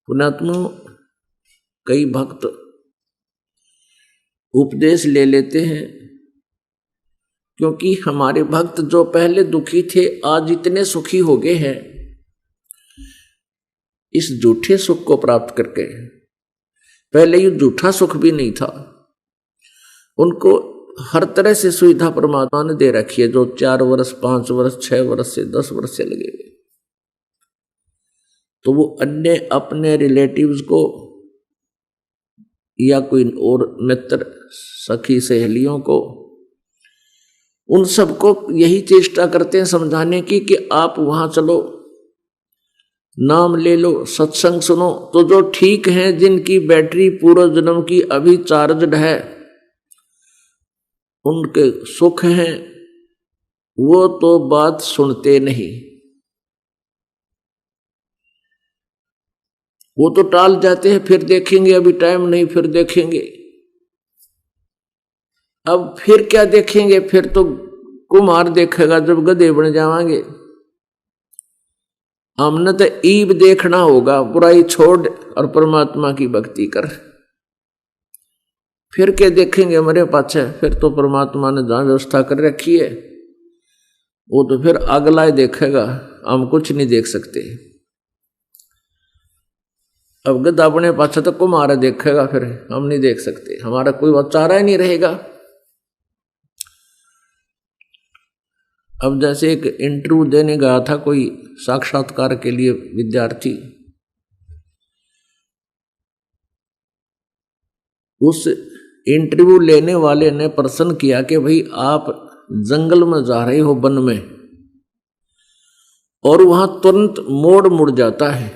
पुण्यात्मा, कई भक्त उपदेश ले लेते हैं, क्योंकि हमारे भक्त जो पहले दुखी थे आज इतने सुखी हो गए हैं इस झूठे सुख को प्राप्त करके। पहले ये झूठा सुख भी नहीं था, उनको हर तरह से सुविधा परमात्मा ने दे रखी है, जो 4 वर्ष 5 वर्ष 6 वर्ष से 10 वर्ष से लगे हुए, तो वो अन्य अपने रिलेटिव्स को या कोई और मित्र सखी सहेलियों को, उन सबको यही चेष्टा करते हैं समझाने की कि आप वहां चलो, नाम ले लो, सत्संग सुनो। तो जो ठीक हैं, जिनकी बैटरी पूर्व जन्म की अभी चार्जड है, उनके सुख हैं, वो तो बात सुनते नहीं, वो तो टाल जाते हैं, फिर देखेंगे, अभी टाइम नहीं, फिर देखेंगे। अब फिर क्या देखेंगे, फिर तो कुम्हार देखेगा जब गधे बन जावांगे। हमने तो ईब देखना होगा, बुराई छोड़ और परमात्मा की भक्ति कर, फिर क्या देखेंगे हमारे पाछे। फिर तो परमात्मा ने जहां व्यवस्था कर रखी है वो तो फिर अगला ही देखेगा, हम कुछ नहीं देख सकते। अब गधा अपने पाछे तो कुम्हार देखेगा, फिर हम नहीं देख सकते, हमारा कोई चारा ही नहीं रहेगा। अब जैसे एक इंटरव्यू देने गया था कोई साक्षात्कार के लिए विद्यार्थी, उस इंटरव्यू लेने वाले ने प्रश्न किया कि भाई आप जंगल में जा रहे हो, वन में, और वहां तुरंत मोड़ मुड़ जाता है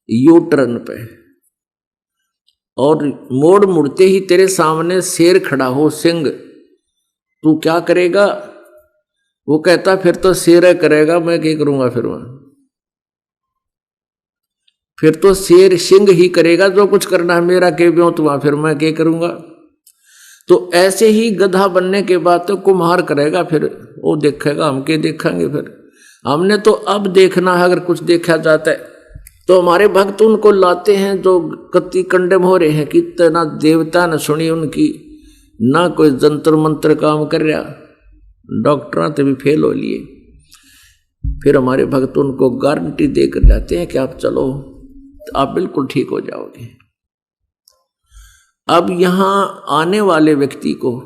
यू टर्न पे, और मोड़ मुड़ते ही तेरे सामने शेर खड़ा हो, सिंह, तू क्या करेगा? वो कहता फिर तो शेर करेगा, मैं क्या करूंगा? फिर तो शेर सिंह ही करेगा, जो कुछ करना है मेरा के ब्योतवा, फिर मैं क्या करूंगा? तो ऐसे ही गधा बनने के बाद तो कुम्हार करेगा, फिर वो देखेगा, हम क्या देखेंगे? फिर हमने तो अब देखना है, अगर कुछ देखा जाता है तो हमारे भक्त उनको लाते हैं जो कति कंडम हो रहे हैं, कि ना देवता न सुनी उनकी, ना कोई जंतर मंत्र काम कर रहा, डॉक्टर तो भी फेल हो लिए। फिर हमारे भक्त उनको गारंटी देकर जाते हैं कि आप चलो, तो आप बिल्कुल ठीक हो जाओगे। अब यहां आने वाले व्यक्ति को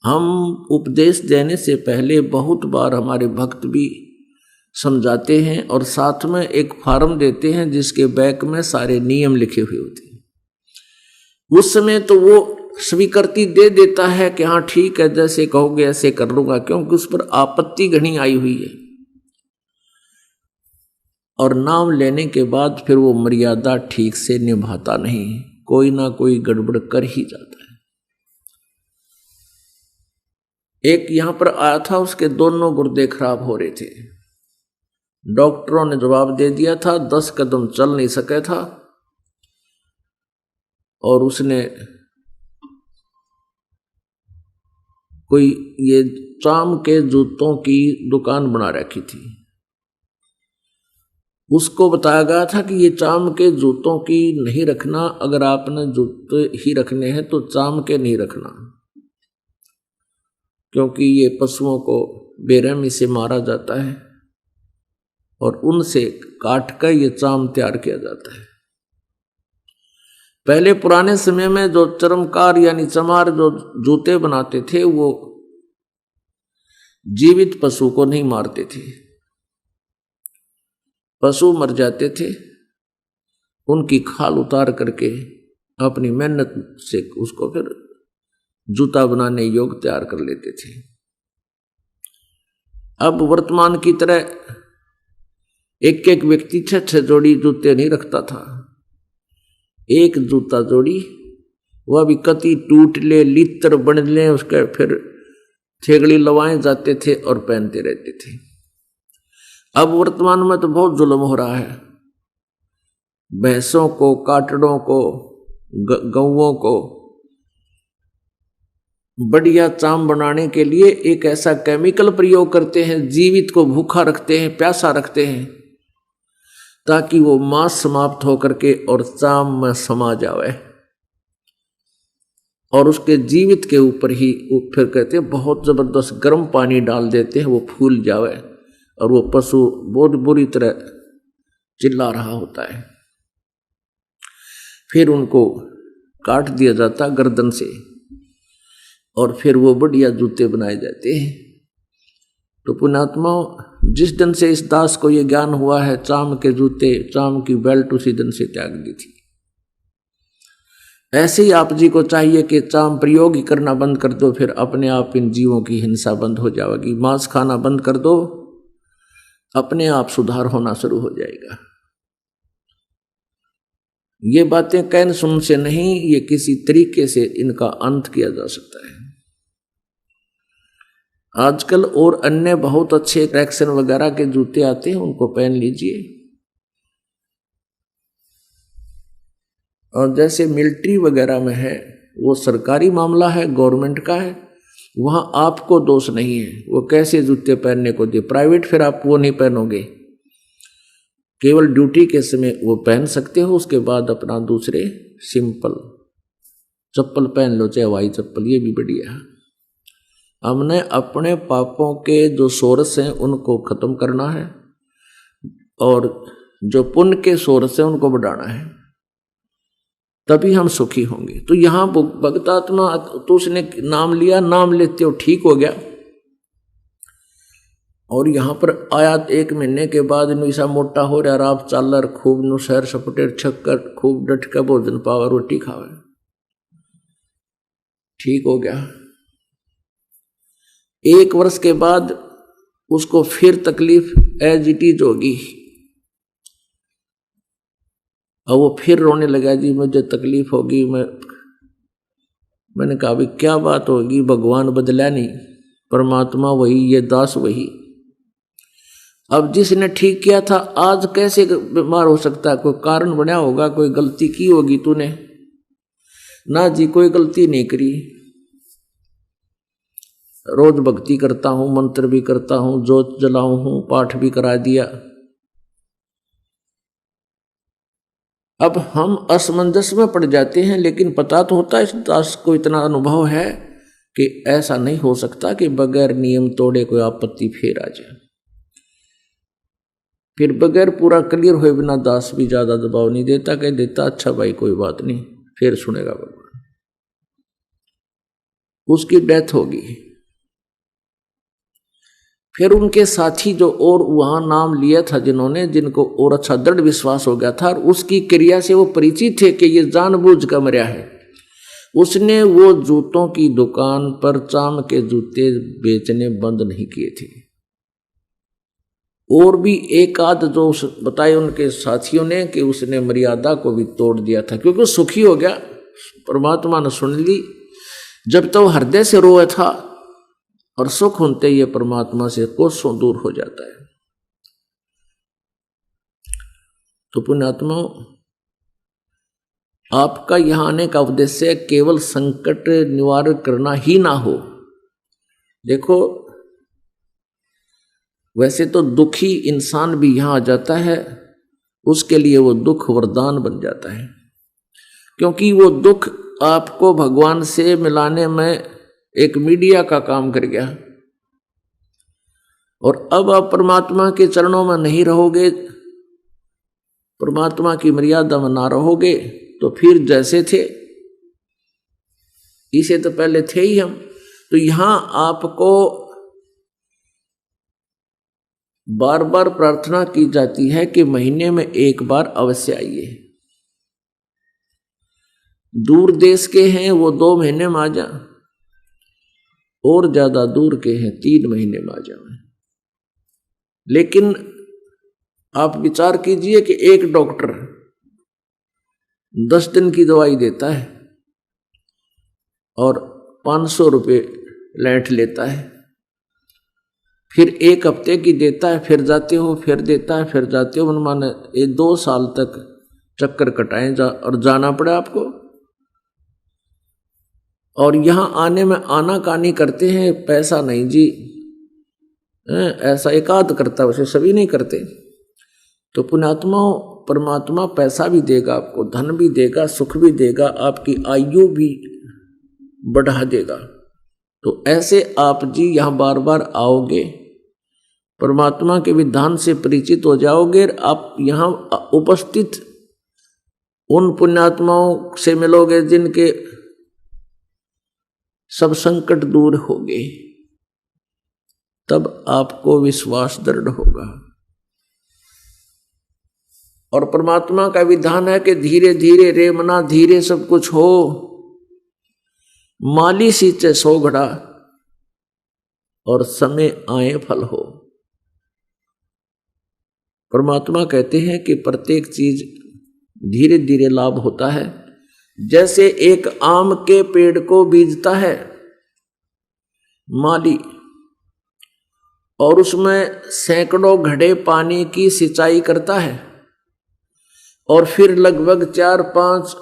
हम उपदेश देने से पहले बहुत बार हमारे भक्त भी समझाते हैं, और साथ में एक फॉर्म देते हैं जिसके बैक में सारे नियम लिखे हुए होते हैं। उस समय तो वो स्वीकृति दे देता है कि हाँ ठीक है, जैसे कहोगे ऐसे कर लूंगा, क्योंकि उस पर आपत्ति घनी आई हुई है। और नाम लेने के बाद फिर वो मर्यादा ठीक से निभाता नहीं, कोई ना कोई गड़बड़ कर ही जाता है। एक यहां पर आया था, उसके दोनों गुर्दे खराब हो रहे थे, डॉक्टरों ने जवाब दे दिया था, 10 कदम चल नहीं सका था, और उसने कोई ये चाम के जूतों की दुकान बना रखी थी। उसको बताया गया था कि ये चाम के जूतों की नहीं रखना, अगर आपने जूते ही रखने हैं तो चाम के नहीं रखना, क्योंकि ये पशुओं को बेरहमी से मारा जाता है और उनसे काट कर ये चाम तैयार किया जाता है। पहले पुराने समय में जो चर्मकार यानी चमार जो जूते बनाते थे, वो जीवित पशु को नहीं मारते थे, पशु मर जाते थे, उनकी खाल उतार करके अपनी मेहनत से उसको फिर जूता बनाने योग्य तैयार कर लेते थे। अब वर्तमान की तरह एक एक व्यक्ति 6-6 जोड़ी जूते नहीं रखता था, एक जूता जोड़ी, वह भी कति टूट ले, लित्र बन ले, उसके फिर थेगड़ी लवाए जाते थे और पहनते रहते थे। अब वर्तमान में तो बहुत जुल्म हो रहा है, भैंसों को, काटड़ों को, गौओं को बढ़िया चाम बनाने के लिए एक ऐसा केमिकल प्रयोग करते हैं, जीवित को भूखा रखते हैं, प्यासा रखते हैं, ताकि वो मांस समाप्त होकर के और चाम में समा जावे, और उसके जीवित के ऊपर ही वो फिर कहते हैं बहुत जबरदस्त गर्म पानी डाल देते हैं, वो फूल जावे और वो पशु बहुत बुरी तरह चिल्ला रहा होता है। फिर उनको काट दिया जाता गर्दन से और फिर वो बढ़िया जूते बनाए जाते हैं। तो पुण्यात्माओं, जिस दिन से इस दास को ये ज्ञान हुआ है, चाम के जूते, चाम की बेल्ट उसी दिन से त्याग दी थी। ऐसे ही आप जी को चाहिए कि चाम प्रयोग ही करना बंद कर दो, फिर अपने आप इन जीवों की हिंसा बंद हो जाएगी। मांस खाना बंद कर दो, अपने आप सुधार होना शुरू हो जाएगा। ये बातें कहन सुन से नहीं, ये किसी तरीके से इनका अंत किया जा सकता है। आजकल और अन्य बहुत अच्छे ट्रैक्शन वगैरह के जूते आते हैं, उनको पहन लीजिए। और जैसे मिलिट्री वगैरह में है, वो सरकारी मामला है, गवर्नमेंट का है, वहां आपको दोष नहीं है वो कैसे जूते पहनने को दे। प्राइवेट फिर आप वो नहीं पहनोगे, केवल ड्यूटी के समय वो पहन सकते हो, उसके बाद अपना दूसरे सिंपल चप्पल पहन लो, चाहे हवाई चप्पल, ये भी बढ़िया है। हमने अपने पापों के जो सोर्स हैं उनको खत्म करना है और जो पुण्य के सोर्स हैं उनको बढ़ाना है, तभी हम सुखी होंगे। तो यहाँ भक्तात्मा, तो उसने नाम लिया, नाम लेते हो ठीक हो गया, और यहाँ पर आया 1 महीने के बाद निशा मोटा हो रहा, रात चालर खूब नुसैर सपटेर छक्कर खूब डट का भोजन पावा, रोटी खावे, ठीक हो गया। 1 वर्ष के बाद उसको फिर तकलीफ एज इट इज होगी, और वो फिर रोने लगा, जी मुझे तकलीफ होगी। मैंने कहा भी क्या बात होगी, भगवान बदला नहीं, परमात्मा वही, ये दास वही। अब जिसने ठीक किया था आज कैसे बीमार हो सकता है? कोई कारण बना होगा, कोई गलती की होगी तूने। ना जी, कोई गलती नहीं करी, रोज भक्ति करता हूं, मंत्र भी करता हूं, जोत जलाऊं हूं, पाठ भी करा दिया। अब हम असमंजस में पड़ जाते हैं, लेकिन पता तो होता है, इस दास को इतना अनुभव है कि ऐसा नहीं हो सकता कि बगैर नियम तोड़े कोई आपत्ति फिर आ जाए। फिर बगैर पूरा क्लियर हुए बिना दास भी ज्यादा दबाव नहीं देता, कह देता अच्छा भाई कोई बात नहीं, फिर सुनेगा भगवान। उसकी डेथ होगी। फिर उनके साथी जो और वहां नाम लिया था जिन्होंने, जिनको और अच्छा दृढ़ विश्वास हो गया था और उसकी क्रिया से वो परिचित थे कि ये जानबूझ कर मरा है, उसने वो जूतों की दुकान पर चाम के जूते बेचने बंद नहीं किए थे। और भी एक आध जो बताए उनके साथियों ने कि उसने मर्यादा को भी तोड़ दिया था, क्योंकि सुखी हो गया, परमात्मा ने सुन ली। जब तो हृदय से रोए था और सुख होते ये परमात्मा से कोसों दूर हो जाता है। तो पुण्यात्मा, आपका यहां आने का उद्देश्य केवल संकट निवारण करना ही ना हो। देखो, वैसे तो दुखी इंसान भी यहां आ जाता है, उसके लिए वो दुख वरदान बन जाता है, क्योंकि वो दुख आपको भगवान से मिलाने में एक मीडिया का काम कर गया। और अब आप परमात्मा के चरणों में नहीं रहोगे, परमात्मा की मर्यादा में ना रहोगे, तो फिर जैसे थे इसे तो पहले थे ही हम। तो यहां आपको बार बार प्रार्थना की जाती है कि महीने में 1 बार अवश्य आइए। दूर देश के हैं वो 2 महीने में आ जा, और ज्यादा दूर के हैं 3 महीने में आ जाए। लेकिन आप विचार कीजिए कि एक डॉक्टर 10 दिन की दवाई देता है और 500 रुपये लेट लेता है, फिर 1 हफ्ते की देता है, फिर जाते हो, फिर देता है, फिर जाते हो, माने 2 साल तक चक्कर कटाएं और जाना पड़े आपको। और यहां आने में आनाकानी करते हैं, पैसा नहीं जी, ऐसा एकाध करता, वैसे सभी नहीं करते। तो पुण्यात्माओं, परमात्मा पैसा भी देगा आपको, धन भी देगा, सुख भी देगा, आपकी आयु भी बढ़ा देगा। तो ऐसे आप जी यहाँ बार बार आओगे, परमात्मा के विधान से परिचित हो जाओगे, आप यहाँ उपस्थित उन पुण्यात्माओं से मिलोगे जिनके सब संकट दूर होंगे, तब आपको विश्वास दृढ़ होगा। और परमात्मा का विधान है कि धीरे धीरे रे मना धीरे सब कुछ हो, माली सींचे 100 घड़ा और समय आए फल हो। परमात्मा कहते हैं कि प्रत्येक चीज धीरे धीरे लाभ होता है। जैसे एक आम के पेड़ को बीजता है माली और उसमें सैकड़ों घड़े पानी की सिंचाई करता है, और फिर लगभग 4-5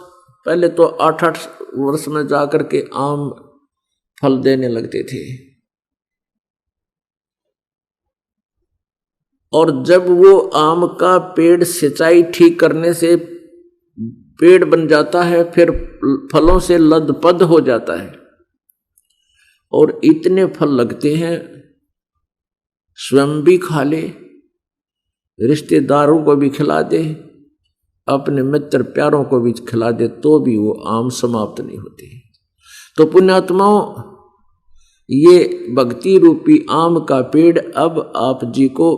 पहले तो 8-8 वर्ष में जाकर के आम फल देने लगते थे। और जब वो आम का पेड़ सिंचाई ठीक करने से पेड़ बन जाता है, फिर फलों से लदपद हो जाता है और इतने फल लगते हैं, स्वयं भी खा ले, रिश्तेदारों को भी खिला दे, अपने मित्र प्यारों को भी खिला दे, तो भी वो आम समाप्त नहीं होती। तो पुण्यात्माओं, ये भक्ति रूपी आम का पेड़ अब आप जी को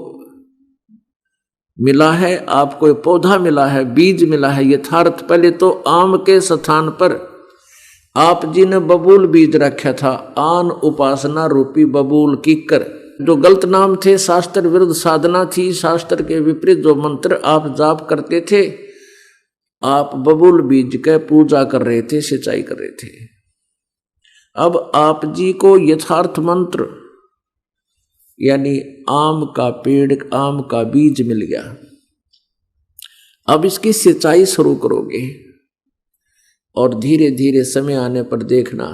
मिला है, आपको पौधा मिला है, बीज मिला है यथार्थ। पहले तो आम के स्थान पर आप जी ने बबूल बीज रखा था, आन उपासना रूपी बबूल कीकर, जो गलत नाम थे, शास्त्र विरुद्ध साधना थी, शास्त्र के विपरीत जो मंत्र आप जाप करते थे, आप बबूल बीज के पूजा कर रहे थे, सिंचाई कर रहे थे। अब आप जी को यथार्थ मंत्र यानी आम का पेड़, आम का बीज मिल गया। अब इसकी सिंचाई शुरू करोगे और धीरे धीरे समय आने पर देखना,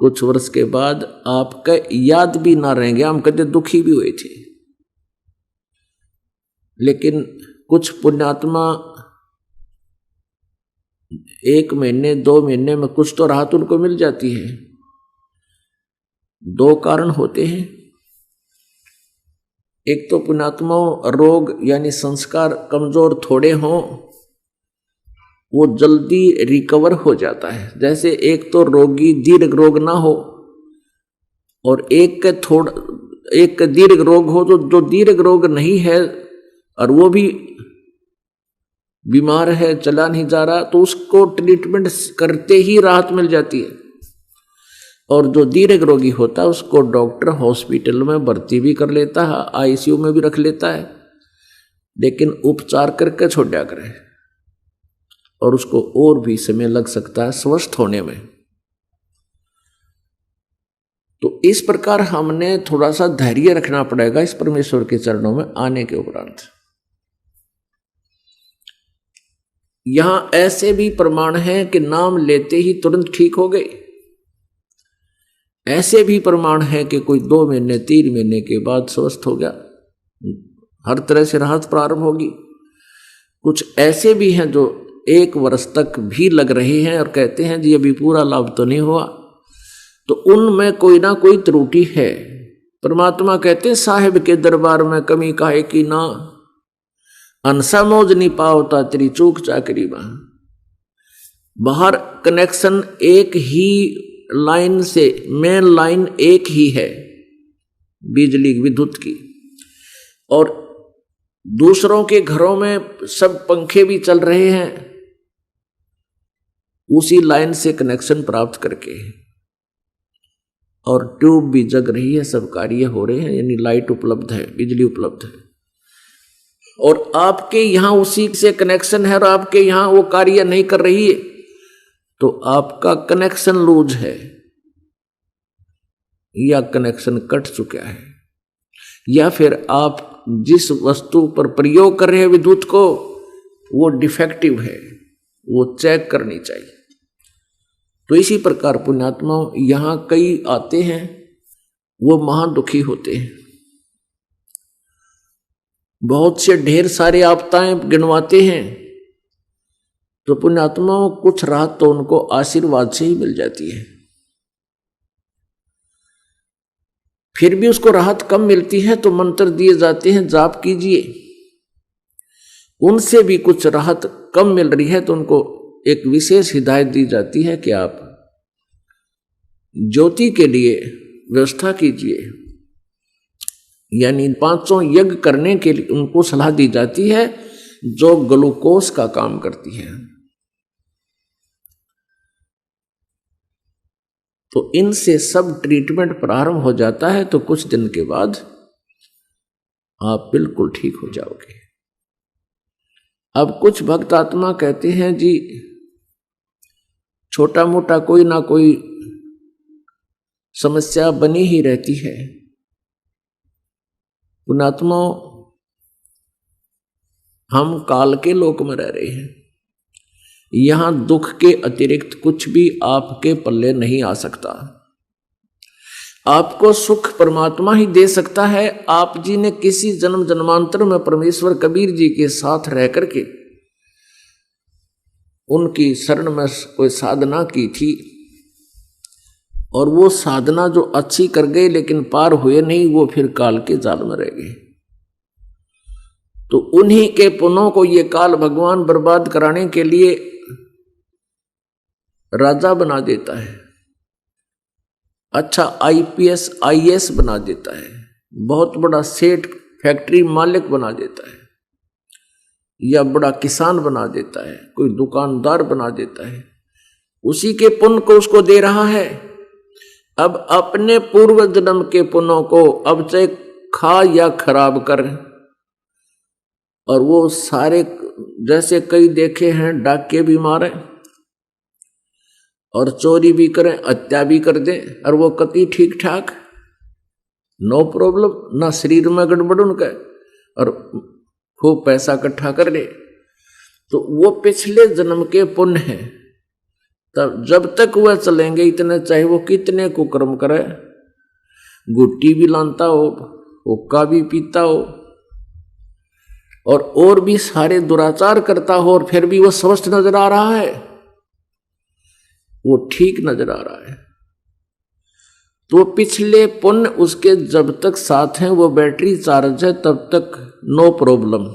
कुछ वर्ष के बाद आपका याद भी ना रहेंगे, हम कभी दुखी भी हुए थे। लेकिन कुछ पुण्यात्मा 1 महीने 2 महीने में कुछ तो राहत उनको मिल जाती है। 2 कारण होते हैं। एक तो पुण्यात्माओं रोग यानी संस्कार कमजोर थोड़े हों, वो जल्दी रिकवर हो जाता है। जैसे एक तो रोगी दीर्घ रोग ना हो और एक का दीर्घ रोग हो, तो जो दीर्घ रोग नहीं है और वो भी बीमार है, चला नहीं जा रहा, तो उसको ट्रीटमेंट करते ही राहत मिल जाती है। और जो दीर्घ रोगी होता है उसको डॉक्टर हॉस्पिटल में भर्ती भी कर लेता है, आईसीयू में भी रख लेता है, लेकिन उपचार करके छोड़ दिया करे और उसको और भी समय लग सकता है स्वस्थ होने में। तो इस प्रकार हमने थोड़ा सा धैर्य रखना पड़ेगा इस परमेश्वर के चरणों में आने के उपरांत। यहां ऐसे भी प्रमाण हैं कि नाम लेते ही तुरंत ठीक हो गए, ऐसे भी प्रमाण है कि कोई 2 महीने 3 महीने के बाद स्वस्थ हो गया, हर तरह से राहत प्रारंभ होगी। कुछ ऐसे भी हैं जो 1 वर्ष तक भी लग रहे हैं और कहते हैं जी अभी पूरा लाभ तो नहीं हुआ, तो उनमें कोई ना कोई त्रुटि है। परमात्मा कहते हैं साहिब के दरबार में कमी काहे की ना, अनसा मौज नहीं पावता तेरी चूक चाकरी में। बाहर कनेक्शन एक ही लाइन से, मेन लाइन एक ही है बिजली विद्युत की, और दूसरों के घरों में सब पंखे भी चल रहे हैं उसी लाइन से कनेक्शन प्राप्त करके, और ट्यूब भी जग रही है, सब कार्य हो रहे हैं, यानी लाइट उपलब्ध है, बिजली उपलब्ध है, और आपके यहां उसी से कनेक्शन है और आपके यहां वो कार्य नहीं कर रही है, तो आपका कनेक्शन लूज है या कनेक्शन कट चुका है, या फिर आप जिस वस्तु पर प्रयोग कर रहे हैं विद्युत को वो डिफेक्टिव है, वो चेक करनी चाहिए। तो इसी प्रकार पुण्यात्माओं यहां कई आते हैं, वो महादुखी होते हैं, बहुत से ढेर सारे आपदाएं गिनवाते हैं, तो पुण्यात्माओं कुछ राहत तो उनको आशीर्वाद से ही मिल जाती है। फिर भी उसको राहत कम मिलती है तो मंत्र दिए जाते हैं, जाप कीजिए। उनसे भी कुछ राहत कम मिल रही है तो उनको एक विशेष हिदायत दी जाती है कि आप ज्योति के लिए व्यवस्था कीजिए, यानी 500 यज्ञ करने के लिए उनको सलाह दी जाती है, जो ग्लूकोज का काम करती है। तो इनसे सब ट्रीटमेंट प्रारंभ हो जाता है, तो कुछ दिन के बाद आप बिल्कुल ठीक हो जाओगे। अब कुछ भक्त आत्मा कहते हैं जी छोटा मोटा कोई ना कोई समस्या बनी ही रहती है। पुण्यात्मा, हम काल के लोक में रह रहे हैं, यहां दुख के अतिरिक्त कुछ भी आपके पल्ले नहीं आ सकता। आपको सुख परमात्मा ही दे सकता है। आप जी ने किसी जन्म जन्मांतर में परमेश्वर कबीर जी के साथ रह करके उनकी शरण में कोई साधना की थी, और वो साधना जो अच्छी कर गए लेकिन पार हुए नहीं, वो फिर काल के जाल में रह गए। तो उन्हीं के पुण्यों को ये काल भगवान बर्बाद कराने के लिए राजा बना देता है, अच्छा IPS IAS बना देता है, बहुत बड़ा सेठ फैक्ट्री मालिक बना देता है, या बड़ा किसान बना देता है, कोई दुकानदार बना देता है। उसी के पुण्य को उसको दे रहा है। अब अपने पूर्व जन्म के पुण्यों को अब चाहे खा या खराब कर, और वो सारे, जैसे कई देखे हैं डाके भी मारे और चोरी भी करें, हत्या भी कर दें, और वो कति ठीक ठाक, नो प्रॉब्लम, ना शरीर में गड़बड़ उनका, और खूब पैसा इकट्ठा कर ले। तो वो पिछले जन्म के पुण्य हैं। तब जब तक वह चलेंगे इतने, चाहे वो कितने कुकर्म करे, गुट्टी भी लानता हो, हुक्का भी पीता हो, और भी सारे दुराचार करता हो, और फिर भी वो स्वस्थ नजर आ रहा है, वो ठीक नजर आ रहा है, तो पिछले पुण्य उसके जब तक साथ हैं, वो बैटरी चार्ज है, तब तक नो प्रॉब्लम।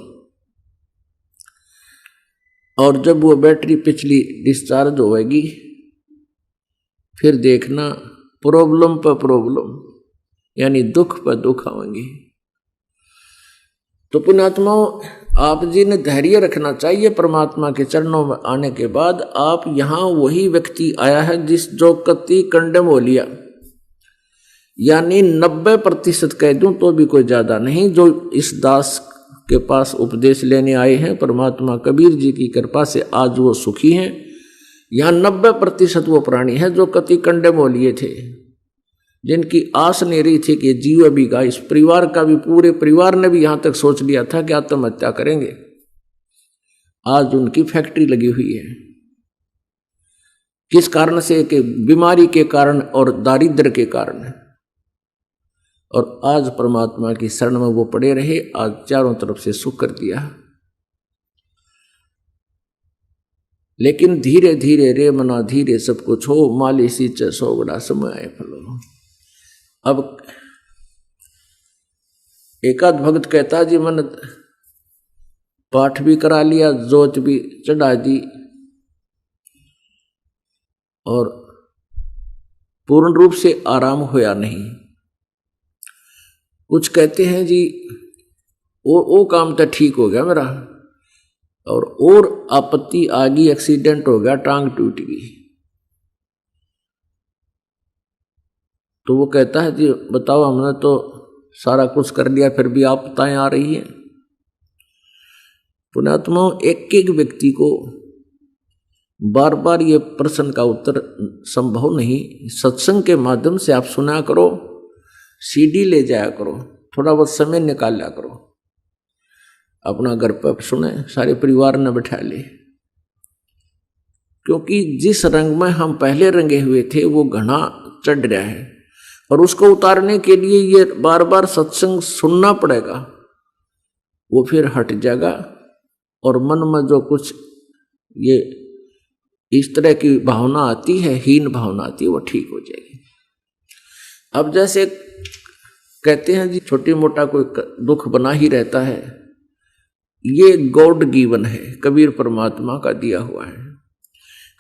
और जब वो बैटरी पिछली डिस्चार्ज होगी, फिर देखना प्रॉब्लम पर प्रॉब्लम, यानी दुख पर दुख आएंगे। तो पुण्यात्माओं, आप जी ने धैर्य रखना चाहिए। परमात्मा के चरणों में आने के बाद आप यहाँ वही व्यक्ति आया है जिस जो कति कंडम हो लिया, यानी 90% कह दूं तो भी कोई ज्यादा नहीं, जो इस दास के पास उपदेश लेने आए हैं परमात्मा कबीर जी की कृपा से आज वो सुखी हैं। यहाँ 90% वो प्राणी है जो कति कंडम हो लिए थे, जिनकी आस नहीं रही थी कि जीव अभिगा। इस परिवार का भी, पूरे परिवार ने भी यहाँ तक सोच लिया था कि आत्महत्या करेंगे। आज उनकी फैक्ट्री लगी हुई है। किस कारण से? कि बीमारी के कारण और दारिद्र्य के कारण है। और आज परमात्मा की शरण में वो पड़े रहे, आज चारों तरफ से सुख कर दिया। लेकिन धीरे धीरे रे मना धीरे सब कुछ हो, माली सींचे सो बड़ा समय आए फलो। अब एकाध भक्त कहता जी मन पाठ भी करा लिया, जोत भी चढ़ा दी, और पूर्ण रूप से आराम होया नहीं। कुछ कहते हैं जी वो काम तो ठीक हो गया मेरा, और आपत्ति आ गई, एक्सीडेंट हो गया, टांग टूट गई। तो वो कहता है जी बताओ, हमने तो सारा कुछ कर लिया, फिर भी आपत्तियां आ रही है। पुण्यात्माओं, एक एक व्यक्ति को बार बार ये प्रश्न का उत्तर संभव नहीं। सत्संग के माध्यम से आप सुना करो, CD ले जाया करो, थोड़ा बहुत समय निकाल लिया करो, अपना घर पर सुने, सारे परिवार ने बैठा ले। क्योंकि जिस रंग में हम पहले रंगे हुए थे वो घना चढ़ रहा है, और उसको उतारने के लिए ये बार बार सत्संग सुनना पड़ेगा। वो फिर हट जाएगा और मन में जो कुछ ये इस तरह की भावना आती है, हीन भावना आती है, वो ठीक हो जाएगी। अब जैसे कहते हैं जी छोटी मोटा कोई दुख बना ही रहता है, ये गॉड गिवन है, कबीर परमात्मा का दिया हुआ है।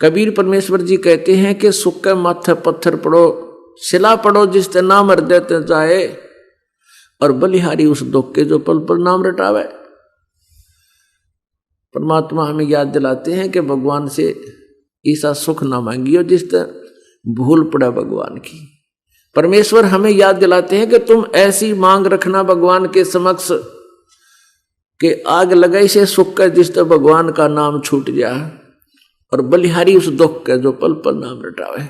कबीर परमेश्वर जी कहते हैं कि सुख के माथे पत्थर पड़ो, सिला पड़ो जिसते नाम हृदय ते जाए, और बलिहारी उस दुख के जो पल पल नाम रटावे। परमात्मा हमें याद दिलाते हैं कि भगवान से ऐसा सुख ना मांगियो जिसते भूल पड़े भगवान की। परमेश्वर हमें याद दिलाते हैं कि तुम ऐसी मांग रखना भगवान के समक्ष कि आग लगाई से सुख का जिसते भगवान का नाम छूट जाए, और बलिहारी उस दुख का जो पल पल नाम रटावे।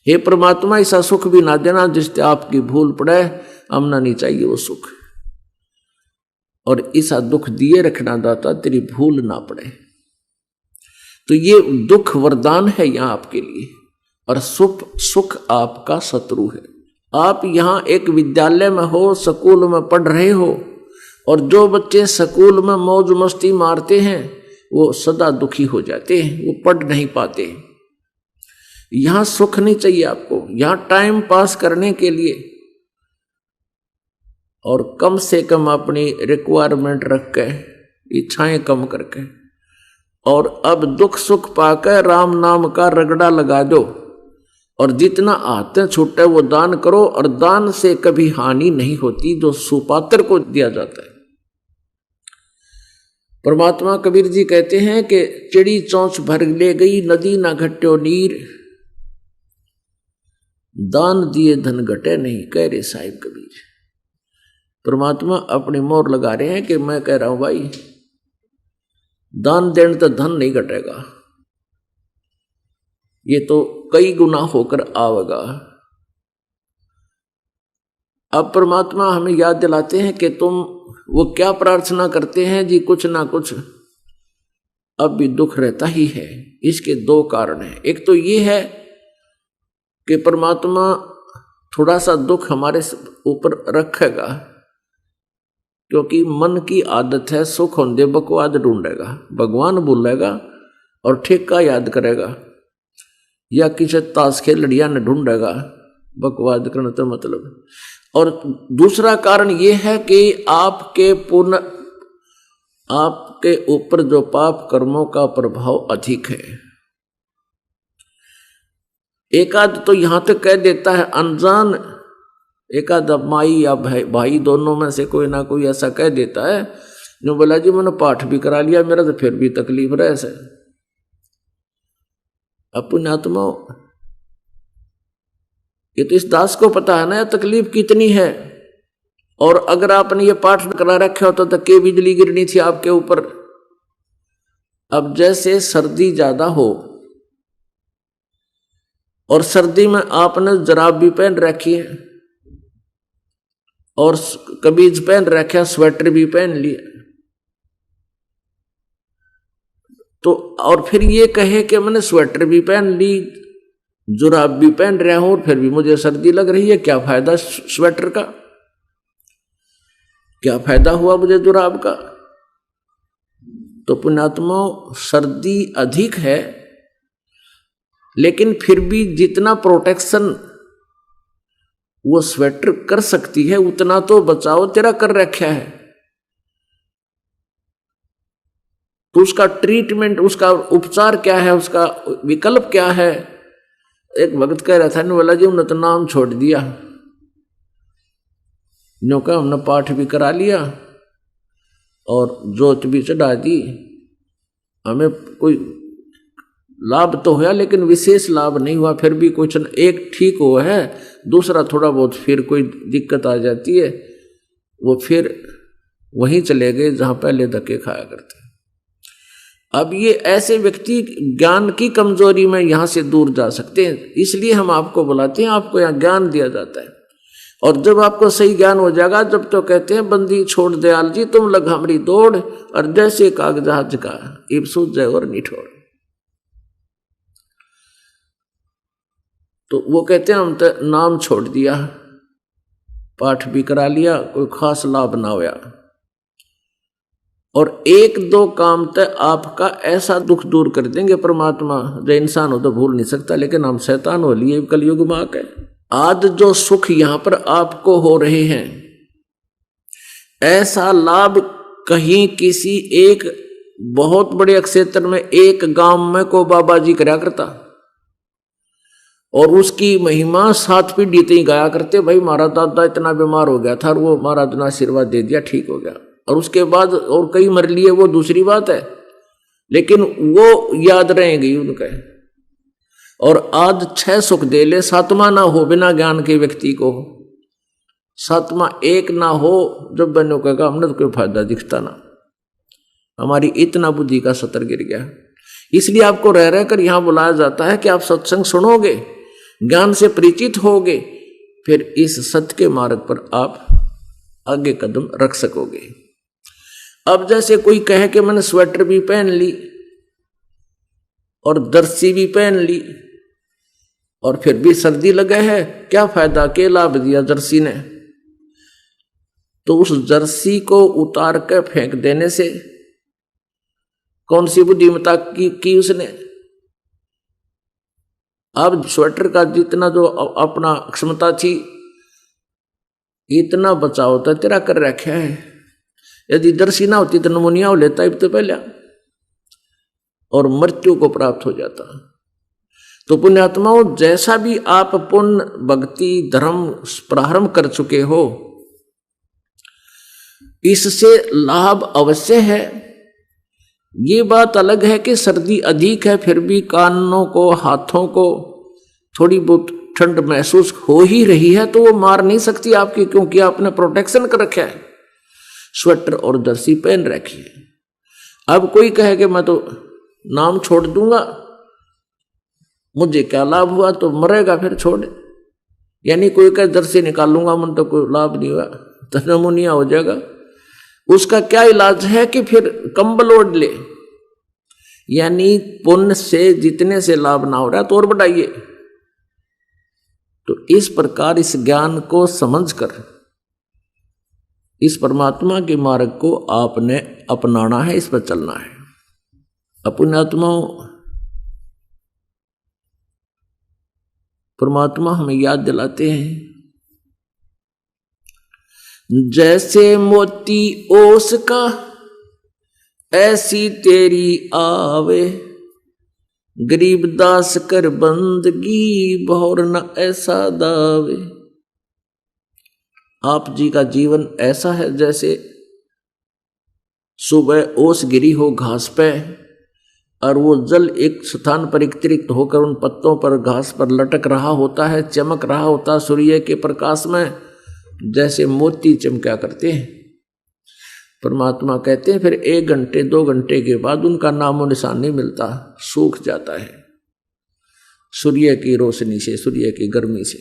हे परमात्मा ऐसा सुख भी ना देना जिससे आपकी भूल पड़े, हमना नहीं चाहिए वो सुख, और ऐसा दुख दिए रखना दाता तेरी भूल ना पड़े। तो ये दुख वरदान है यहाँ आपके लिए, और सुख आपका शत्रु है। आप यहाँ एक विद्यालय में हो, स्कूल में पढ़ रहे हो, और जो बच्चे स्कूल में मौज मस्ती मारते हैं वो सदा दुखी हो जाते हैं, वो पढ़ नहीं पाते। यहाँ सुख नहीं चाहिए आपको, यहाँ टाइम पास करने के लिए, और कम से कम अपनी रिक्वायरमेंट रख के, इच्छाएं कम करके, और अब दुख सुख पाकर राम नाम का रगड़ा लगा दो, और जितना आते छूटे वो दान करो, और दान से कभी हानि नहीं होती जो सुपात्र को दिया जाता है। परमात्मा कबीर जी कहते हैं कि चिड़ी चौंच भर ले गई, नदी ना घट्यो नीर, दान दिए धन घटे नहीं, कह रहे साहिब कबीर। परमात्मा अपनी मोहर लगा रहे हैं कि मैं कह रहा हूं भाई, दान देने तो धन नहीं घटेगा, ये तो कई गुना होकर आवेगा। अब परमात्मा हमें याद दिलाते हैं कि तुम वो क्या प्रार्थना करते हैं जी, कुछ ना कुछ अब भी दुख रहता ही है। इसके दो कारण हैं। एक तो ये है कि परमात्मा थोड़ा सा दुख हमारे ऊपर रखेगा, क्योंकि मन की आदत है सुख होंदे बकवाद ढूंढेगा, भगवान भूलेगा और ठेका याद करेगा, या किसी ताश खेल लड़िया ने ढूंढेगा, बकवाद करना तो मतलब। और दूसरा कारण ये है कि आपके ऊपर जो पाप कर्मों का प्रभाव अधिक है। एकाद तो यहां तक कह देता है अनजान, एकाद माई या भाई दोनों में से कोई ना कोई ऐसा कह देता है जो बोला जी मैंने पाठ भी करा लिया, मेरा तो फिर भी तकलीफ रहे से। अपने आत्मा ये तो इस दास को पता है ना तकलीफ कितनी है, और अगर आपने ये पाठ करा रखा होता तो के बिजली गिरनी थी आपके ऊपर। अब जैसे सर्दी ज्यादा हो और सर्दी में आपने जराब भी पहन रखी है और कमीज पहन रखा, स्वेटर भी पहन लिया, तो और फिर ये कहे कि मैंने स्वेटर भी पहन ली, जुराब भी पहन रहा हूं और फिर भी मुझे सर्दी लग रही है, क्या फायदा स्वेटर का, क्या फायदा हुआ मुझे जुराब का। तो पुण्यात्मा सर्दी अधिक है, लेकिन फिर भी जितना प्रोटेक्शन वो स्वेटर कर सकती है उतना तो बचाव तेरा कर रखा है। तो उसका ट्रीटमेंट, उसका उपचार क्या है, उसका विकल्प क्या है। एक भक्त कह रहा था न, बोला जी उन्होंने तो नाम छोड़ दिया, नो का हमने पाठ भी करा लिया और जोत भी चढ़ा दी, हमें कोई लाभ तो हुआ लेकिन विशेष लाभ नहीं हुआ, फिर भी कुछ एक ठीक हुआ है, दूसरा थोड़ा बहुत फिर कोई दिक्कत आ जाती है, वो फिर वहीं चले गए जहां पहले धक्के खाया करते। अब ये ऐसे व्यक्ति ज्ञान की कमजोरी में यहां से दूर जा सकते हैं, इसलिए हम आपको बुलाते हैं, आपको यहाँ ज्ञान दिया जाता है। और जब आपको सही ज्ञान हो जाएगा, जब तो कहते हैं बंदी छोड़ दयाल जी तुम लग हमारी दौड़, और जैसे कागजात का इब सूझ जाए और निठोड़। तो वो कहते हैं हम तो नाम छोड़ दिया, पाठ भी करा लिया, कोई खास लाभ ना होया, और एक दो काम तक आपका ऐसा दुख दूर कर देंगे परमात्मा, जो इंसान हो तो भूल नहीं सकता, लेकिन हम शैतान हो लिए कलयुग में आके। आज जो सुख यहां पर आपको हो रहे हैं, ऐसा लाभ कहीं किसी एक बहुत बड़े क्षेत्र में एक गांव में को बाबा जी करा करता, और उसकी महिमा 7 पीढ़ी तक गाया करते। भाई हमारा दादा इतना बीमार हो गया था और वो महाराज ने आशीर्वाद दे दिया, ठीक हो गया, और उसके बाद और कई मर लिए, वो दूसरी बात है, लेकिन वो याद रहेंगी उनके। और आज 6 सुख दे ले, 7वां ना हो बिना ज्ञान के व्यक्ति को, 7वां एक ना हो, जब बनो कहेगा हमने तो कोई फायदा दिखता ना, हमारी इतना बुद्धि का सतर गिर गया। इसलिए आपको रह रहकर यहां बुलाया जाता है कि आप सत्संग सुनोगे, ज्ञान से परिचित होगे, फिर इस सत्य के मार्ग पर आप आगे कदम रख सकोगे। अब जैसे कोई कहे कि मैंने स्वेटर भी पहन ली और दर्सी भी पहन ली और फिर भी सर्दी लगे है, क्या फायदा, क्या लाभ दिया जर्सी ने? तो उस जर्सी को उतार कर फेंक देने से कौन सी बुद्धिमत्ता की उसने? अब स्वेटर का जितना जो अपना क्षमता थी, इतना बचाव तो तेरा कर रखा है। यदि दर्शी ना होती तो नमूनिया हो लेता तो पहले और मृत्यु को प्राप्त हो जाता। तो पुण्यात्माओं, जैसा भी आप पुण्य भक्ति धर्म प्रारंभ कर चुके हो, इससे लाभ अवश्य है। ये बात अलग है कि सर्दी अधिक है, फिर भी कानों को हाथों को थोड़ी बहुत ठंड महसूस हो ही रही है, तो वो मार नहीं सकती आपकी, क्योंकि आपने प्रोटेक्शन कर रखा है, स्वेटर और जर्सी पहन रखी है। अब कोई कहे कि मैं तो नाम छोड़ दूंगा, मुझे क्या लाभ हुआ, तो मरेगा फिर छोड़। यानी कोई कहे जर्सी निकालूंगा मन तो कोई लाभ नहीं हुआ, तो नमूनिया हो जाएगा। उसका क्या इलाज है कि फिर कंबल ओढ़ ले, यानी पुण्य से जितने से लाभ ना हो रहा तो और बढ़ाइए। तो इस प्रकार इस ज्ञान को समझकर इस परमात्मा के मार्ग को आपने अपनाना है, इस पर चलना है। अपने आत्माओं, परमात्मा हमें याद दिलाते हैं, जैसे मोती ओस का ऐसी तेरी आवे, गरीब दास कर बंदगी बहुर न ऐसा दावे। आप जी का जीवन ऐसा है जैसे सुबह ओस गिरी हो घास पे, और वो जल एक स्थान पर एकत्रित होकर उन पत्तों पर घास पर लटक रहा होता है, चमक रहा होता है सूर्य के प्रकाश में, जैसे मोती चमका करते हैं। परमात्मा कहते हैं फिर 1 घंटे 2 घंटे के बाद उनका नामो निशान नहीं मिलता, सूख जाता है सूर्य की रोशनी से, सूर्य की गर्मी से।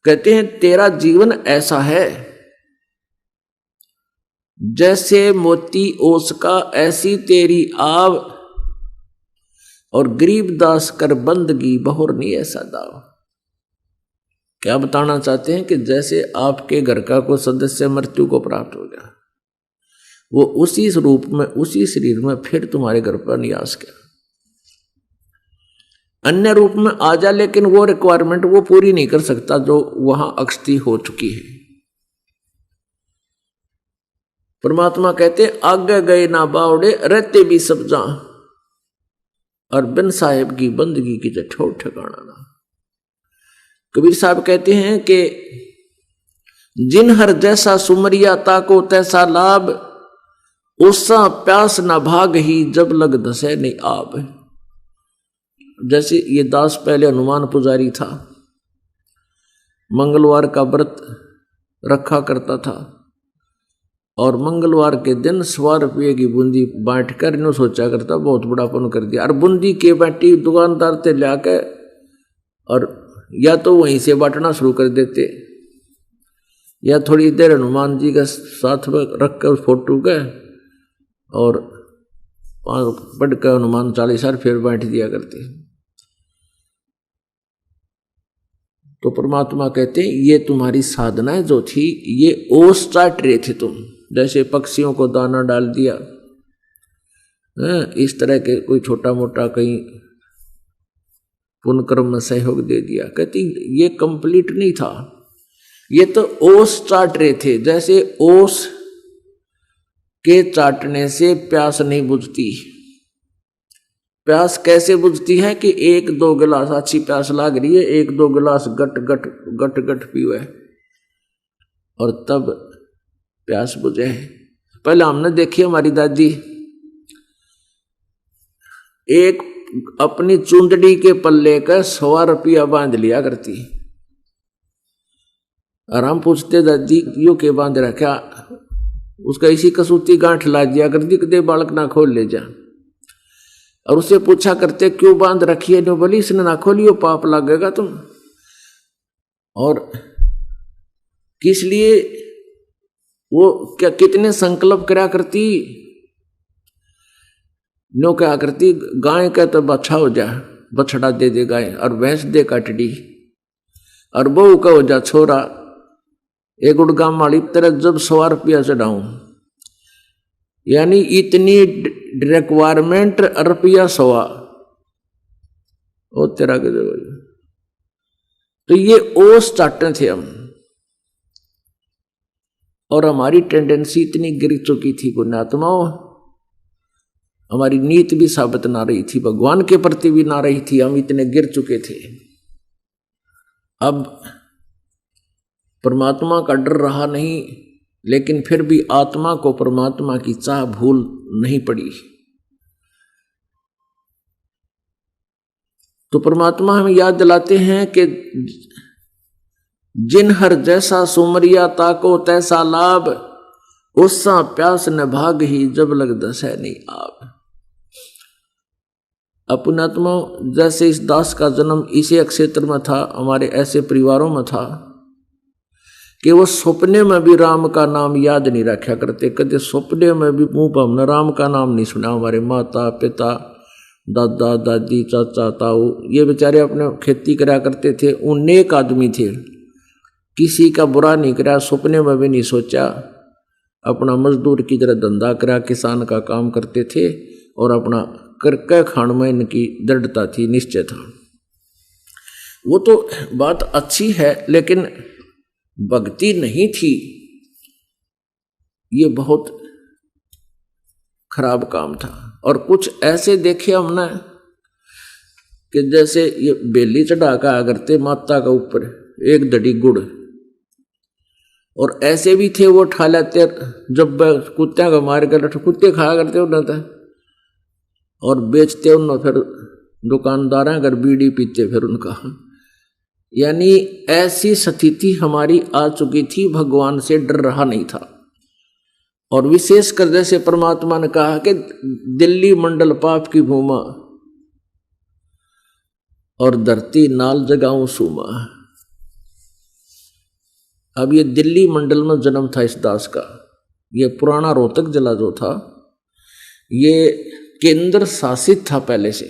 कहते हैं तेरा जीवन ऐसा है जैसे मोती ओस का ऐसी तेरी आव, और गरीब दास कर बंदगी बहुर नहीं ऐसा दाव। क्या बताना चाहते हैं कि जैसे आपके घर का कोई सदस्य मृत्यु को प्राप्त हो गया, वो उसी रूप में उसी शरीर में फिर तुम्हारे घर पर नहीं आ सका, अन्य रूप में आ जा, लेकिन वो रिक्वायरमेंट वो पूरी नहीं कर सकता जो वहां अक्षति हो चुकी है। परमात्मा कहते आगे गए ना बावड़े, रहते भी सब जा, और बिन साहेब की बंदगी की ठोर ठिकाना ना। कबीर साहब कहते हैं कि जिन हर जैसा सुमरिया ताको तैसा लाभ, उससा प्यास न भाग ही जब लग दसे नहीं आब। जैसे ये दास पहले हनुमान पुजारी था, मंगलवार का व्रत रखा करता था, और मंगलवार के दिन 100 रुपये की बूंदी बांट कर इन्हों सोचा करता बहुत बड़ा पुण्य कर दिया। और बूंदी के बाटी दुकानदार से लाके और या तो वहीं से बांटना शुरू कर देते, या थोड़ी देर हनुमान जी का साथ में रख कर उस फोटो के और पढ़ कर हनुमान 40 फिर बांट दिया करते। तो परमात्मा कहते हैं ये तुम्हारी साधनाएं जो थी, ये ओस चाट रहे थे तुम, जैसे पक्षियों को दाना डाल दिया, इस तरह के कोई छोटा मोटा कहीं पुण्य कर्म में सहयोग दे दिया। कहती ये कंप्लीट नहीं था, ये तो ओस चाट रहे थे। जैसे ओस के चाटने से प्यास नहीं बुझती। प्यास कैसे बुझती है कि एक दो गिलास, अच्छी प्यास लाग रही है, एक दो गिलास गट गट गट गट पीवे और तब प्यास बुझे। पहले हमने देखी हमारी दादी एक अपनी चुंदड़ी के पल्ले का 100 रुपया बांध लिया करती, और हम पूछते दादी यो के बांध रखा, उसका इसी कसूती गांठ ला दिया करती, कदे बालक ना खोल ले जा। और उससे पूछा करते क्यों बांध रखी है, बोली इसने ना खोलियो पाप लगेगा तुम। और किस लिए वो क्या कितने संकल्प करा करती, नो क्या करती, गाय का तो बच्चा हो जा, बछड़ा दे दे गाय, और भैंस दे कटड़ी, और बहू का हो जा छोरा। एक उड़गाम वाली तरह जब 100 रुपया चढ़ाऊं, यानी इतनी रिक्वायरमेंट रुपया 100 ओ तेरा के। तो ये ओस चाटने थे हम, और हमारी टेंडेंसी इतनी गिर चुकी थी पुण्यात्माओं, हमारी नीत भी साबित ना रही थी, भगवान के प्रति भी ना रही थी, हम इतने गिर चुके थे। अब परमात्मा का डर रहा नहीं, लेकिन फिर भी आत्मा को परमात्मा की चाह भूल नहीं पड़ी। तो परमात्मा हमें याद दिलाते हैं कि जिन हर जैसा सुमरिया ताको तैसा लाभ, उससा प्यास न भाग ही जब लग दसै नहीं आप। अपनात्मा जैसे इस दास का जन्म इसी क्षेत्र में था, हमारे ऐसे परिवारों में था कि वो सपने में भी राम का नाम याद नहीं रखा करते। कदे सपने में भी मुंह पर हमने राम का नाम नहीं सुना। हमारे माता पिता, दादा दादी, चाचा ताऊ, ये बेचारे अपने खेती करा करते थे, वो नेक आदमी थे, किसी का बुरा नहीं करा, सपने में भी नहीं सोचा। अपना मजदूर की तरह धंधा करा, किसान का काम करते थे, और अपना करके खान में इनकी दृढ़ता थी, निश्चय था। वो तो बात अच्छी है, लेकिन भक्ति नहीं थी, ये बहुत खराब काम था। और कुछ ऐसे देखे हमने कि जैसे ये बेली चढ़ा का आ करते माता का ऊपर एक दड़ी गुड़, और ऐसे भी थे वो ठा लेते, जब कुत्ते का मार कर कुत्ते खाया करते उन्हें, और बेचते उन्हें, फिर दुकानदार अगर बीड़ी पीते फिर उनका। यानी ऐसी स्थिति हमारी आ चुकी थी, भगवान से डर रहा नहीं था। और विशेषकर जैसे परमात्मा ने कहा कि दिल्ली मंडल पाप की भूमा, और धरती नाल जगाऊं सूमा। अब ये दिल्ली मंडल में जन्म था इस दास का। ये पुराना रोहतक जिला जो था, ये केंद्र शासित था पहले से।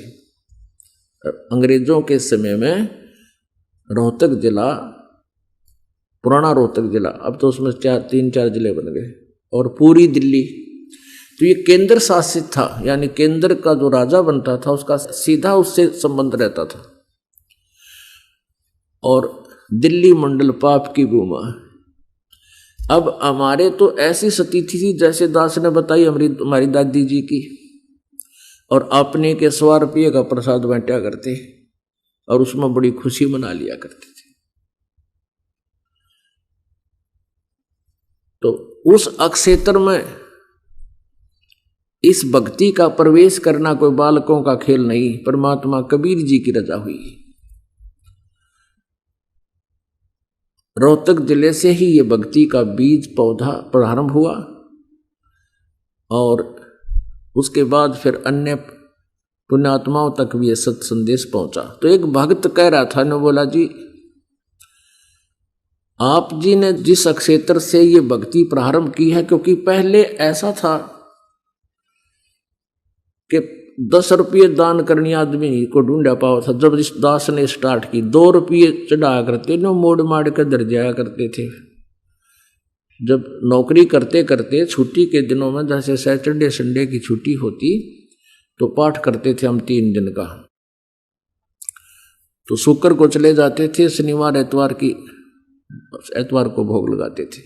अंग्रेजों के समय में रोहतक जिला, पुराना रोहतक जिला, अब तो उसमें 3-4 जिले बन गए, और पूरी दिल्ली, तो ये केंद्र शासित था। यानी केंद्र का जो राजा बनता था उसका सीधा उससे संबंध रहता था। और दिल्ली मंडल पाप की भूमा। अब हमारे तो ऐसी स्थिति थी जैसे दास ने बताई हमारी दादी जी की, और अपने के 100 रुपये का प्रसाद बांटा करते, और उसमें बड़ी खुशी मना लिया करते थे। तो उस अक्षेत्र में इस भक्ति का प्रवेश करना कोई बालकों का खेल नहीं, परमात्मा कबीर जी की रजा हुई। रोहतक जिले से ही ये भक्ति का बीज पौधा प्रारंभ हुआ, और उसके बाद फिर अन्य पुण्यात्माओं तक भी ये सत संदेश पहुंचा। तो एक भक्त कह रहा था, ने बोला जी आप जी ने जिस क्षेत्र से ये भक्ति प्रारंभ की है, क्योंकि पहले ऐसा था कि 10 रुपये दान करने आदमी को ढूंढा पाओ था। जब इस दास ने स्टार्ट की, 2 रुपये चढ़ाया करते, नो मोड़ माड़ कर दर जाया करते थे, जब नौकरी करते करते छुट्टी के दिनों में, जैसे सैटरडे संडे की छुट्टी होती तो पाठ करते थे हम 3 दिन का। तो शुक्र को चले जाते थे, शनिवार एतवार को भोग लगाते थे।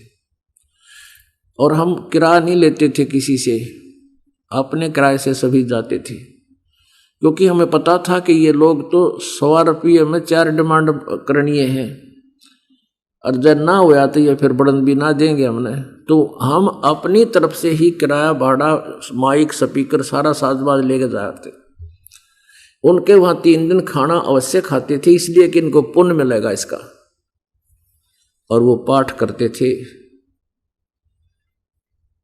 और हम किराया नहीं लेते थे किसी से, अपने किराए से सभी जाते थे, क्योंकि हमें पता था कि ये लोग तो 100 रुपये में 4 डिमांड करनी है, और जब ना हुआ तो ये फिर बढ़न भी ना देंगे हमने। तो हम अपनी तरफ से ही किराया भाड़ा, माइक, स्पीकर, सारा साजबाज लेके जाते। उनके वहां 3 दिन खाना अवश्य खाते थे, इसलिए कि इनको पुण्य मिलेगा इसका। और वो पाठ करते थे।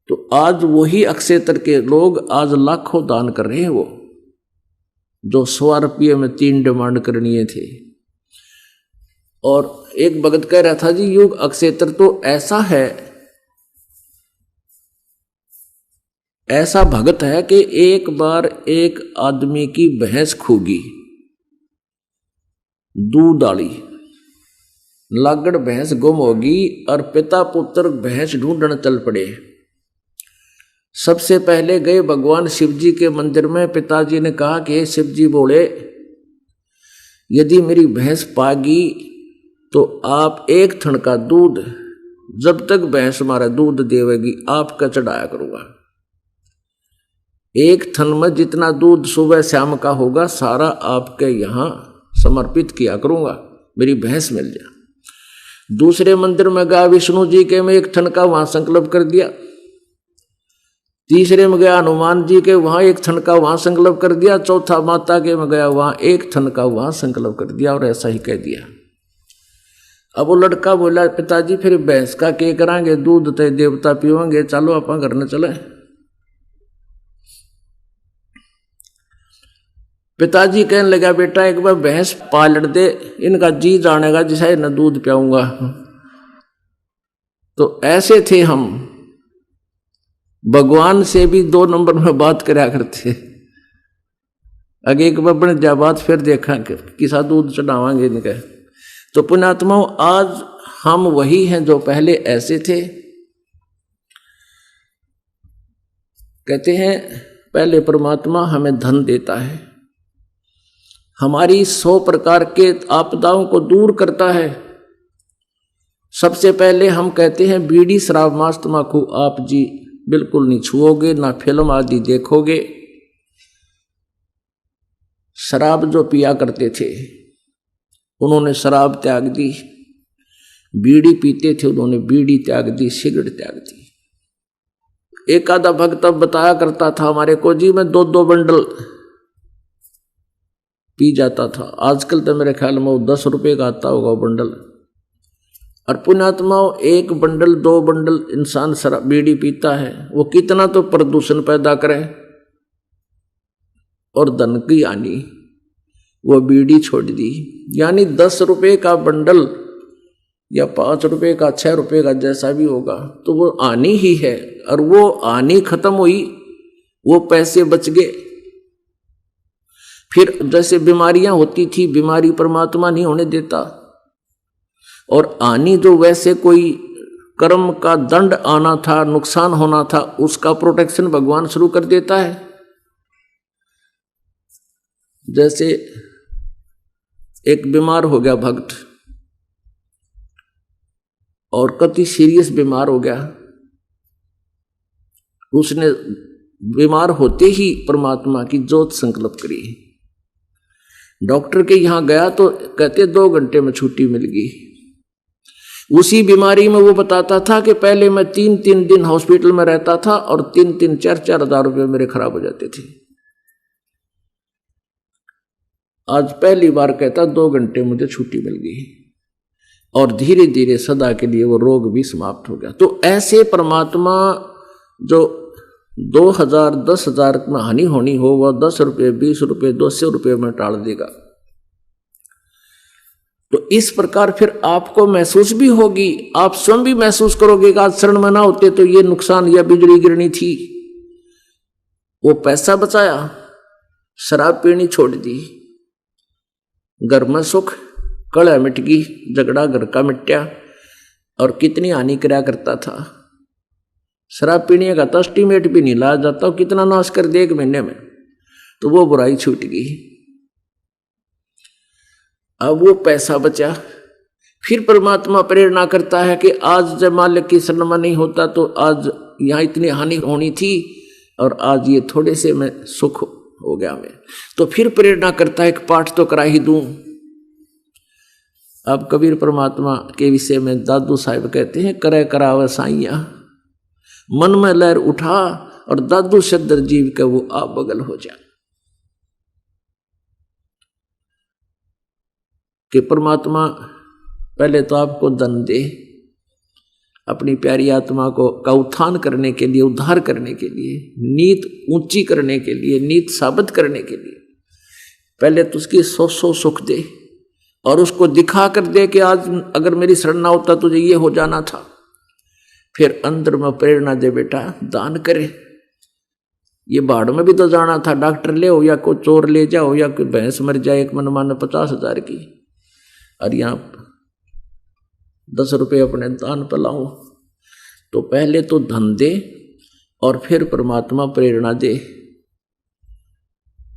तो आज वही अक्षेत्र के लोग आज लाखों दान कर रहे हैं, वो जो 100 रुपये में 3 डिमांड करनी थे। और एक भगत कह रहा था जी, युग अक्षेत्र तो ऐसा है, ऐसा भगत है कि एक बार एक आदमी की भैंस खूगी, दूध डाली, लागड़ भैंस गुम होगी, और पिता पुत्र भैंस ढूंढने चल पड़े। सबसे पहले गए भगवान शिव जी के मंदिर में। पिताजी ने कहा कि शिव जी बोले, यदि मेरी भैंस पागी तो आप 1 थन का दूध, जब तक भैंस हमारा दूध देवेगी आपका चढ़ाया करूंगा। 1 थन में जितना दूध सुबह शाम का होगा सारा आपके यहां समर्पित किया करूंगा, मेरी भैंस मिल जाए। दूसरे मंदिर में गया विष्णु जी के में 1 थन का वहां संकल्प कर दिया। तीसरे में गया हनुमान जी के, वहां 1 थन का वहां संकल्प कर दिया। चौथा माता के में गया, वहां 1 थन का वहां संकल्प कर दिया, और ऐसा ही कह दिया। अब वो लड़का बोला, पिताजी फिर भैंस का क्या करांगे, दूध तो देवता पीवेंगे, चलो अपन घर न चले। पिताजी कहने लगा, बेटा एक बार भैंस पाल दे, इनका जी जानेगा जिसे न दूध पियाऊंगा। तो ऐसे थे हम, भगवान से भी 2 नंबर में बात करा करते। आगे एक बार बन जा बात, फिर देखा किसा दूध चढ़ावांगे इनके। तो पुण्यात्माओं, आज हम वही हैं जो पहले ऐसे थे। कहते हैं पहले परमात्मा हमें धन देता है, हमारी 100 प्रकार के आपदाओं को दूर करता है। सबसे पहले हम कहते हैं बीड़ी शराब मांस तंबाकू आप जी बिल्कुल नहीं छुओगे, ना फिल्म आदि देखोगे। शराब जो पिया करते थे उन्होंने शराब त्याग दी, बीड़ी पीते थे उन्होंने बीड़ी त्याग दी, सिगरेट त्याग दी। एक आधा भक्त अब बताया करता था हमारे को, जी मैं 2-2 बंडल पी जाता था। आजकल तो मेरे ख्याल में वो 10 रुपये का आता होगा वो बंडल। और पुण्यात्माओं, 1 बंडल 2 बंडल इंसान शराब बीड़ी पीता है, वो कितना तो प्रदूषण पैदा करे और धन की हानि। वो बीड़ी छोड़ दी, यानी 10 रुपये का बंडल या 5 रुपये का 6 रुपये का जैसा भी होगा तो वो हानि ही है। और वो हानि खत्म हुई, वो पैसे बच गए। फिर जैसे बीमारियां होती थी, बीमारी परमात्मा नहीं होने देता। और हानि जो वैसे कोई कर्म का दंड आना था, नुकसान होना था, उसका प्रोटेक्शन भगवान शुरू कर देता है। जैसे एक बीमार हो गया भक्त, और कति सीरियस बीमार हो गया, उसने बीमार होते ही परमात्मा की जोत संकल्प करी। डॉक्टर के यहां गया तो कहते 2 घंटे में छुट्टी मिल गई। उसी बीमारी में वो बताता था कि पहले मैं 3-3 दिन हॉस्पिटल में रहता था और 3-3, 4-4 हजार रुपये मेरे खराब हो जाते थे। आज पहली बार कहता 2 घंटे मुझे छुट्टी मिल गई, और धीरे धीरे सदा के लिए वो रोग भी समाप्त हो गया। तो ऐसे परमात्मा जो 2000, 10,000 में हानि होनी हो, वह 10 रुपये, 20 रुपये, 200 रुपये में टाल देगा। तो इस प्रकार फिर आपको महसूस भी होगी, आप स्वयं भी महसूस करोगे कि आज शरण में ना होते तो ये नुकसान या बिजली गिरनी थी। वो पैसा बचाया, शराब पीनी छोड़ दी, घर में सुख, कलह मिट गई, झगड़ा घर का मिट्या, और कितनी हानि करा करता था। शराब पीने का तो एस्टीमेट भी नहीं लाया जाता, कितना नाश कर दे 1 महीने में, तो वो बुराई छूट गई। अब वो पैसा बचा, फिर परमात्मा प्रेरणा करता है कि आज जब मालिक की शरण में नहीं होता तो आज यहाँ इतनी हानि होनी थी और आज ये थोड़े से में सुख हो गया मैं, तो फिर प्रेरणा करता है कि पाठ तो करा ही दूं। अब कबीर परमात्मा के विषय में दादू साहिब कहते हैं, करे करावे साइया मन में लहर उठा और दादू सदर जीव के वो आप बगल हो जा। कि परमात्मा पहले तो आपको धन दे, अपनी प्यारी आत्मा को का उत्थान करने के लिए, उद्धार करने के लिए, नीत ऊंची करने के लिए, नीत साबित करने के लिए पहले तो उसकी 100 सुख दे और उसको दिखा कर दे कि आज अगर मेरी शरण ना होता तुझे ये हो जाना था। फिर अंदर में प्रेरणा दे, बेटा दान करे, ये बाढ़ में भी तो जाना था, डॉक्टर ले हो या कोई चोर ले जाओ या कोई भैंस मर जाए एक मन माने 50,000 की, और यहाँ 10 रुपये अपने दान पर लाऊं। तो पहले तो धन दे और फिर परमात्मा प्रेरणा दे।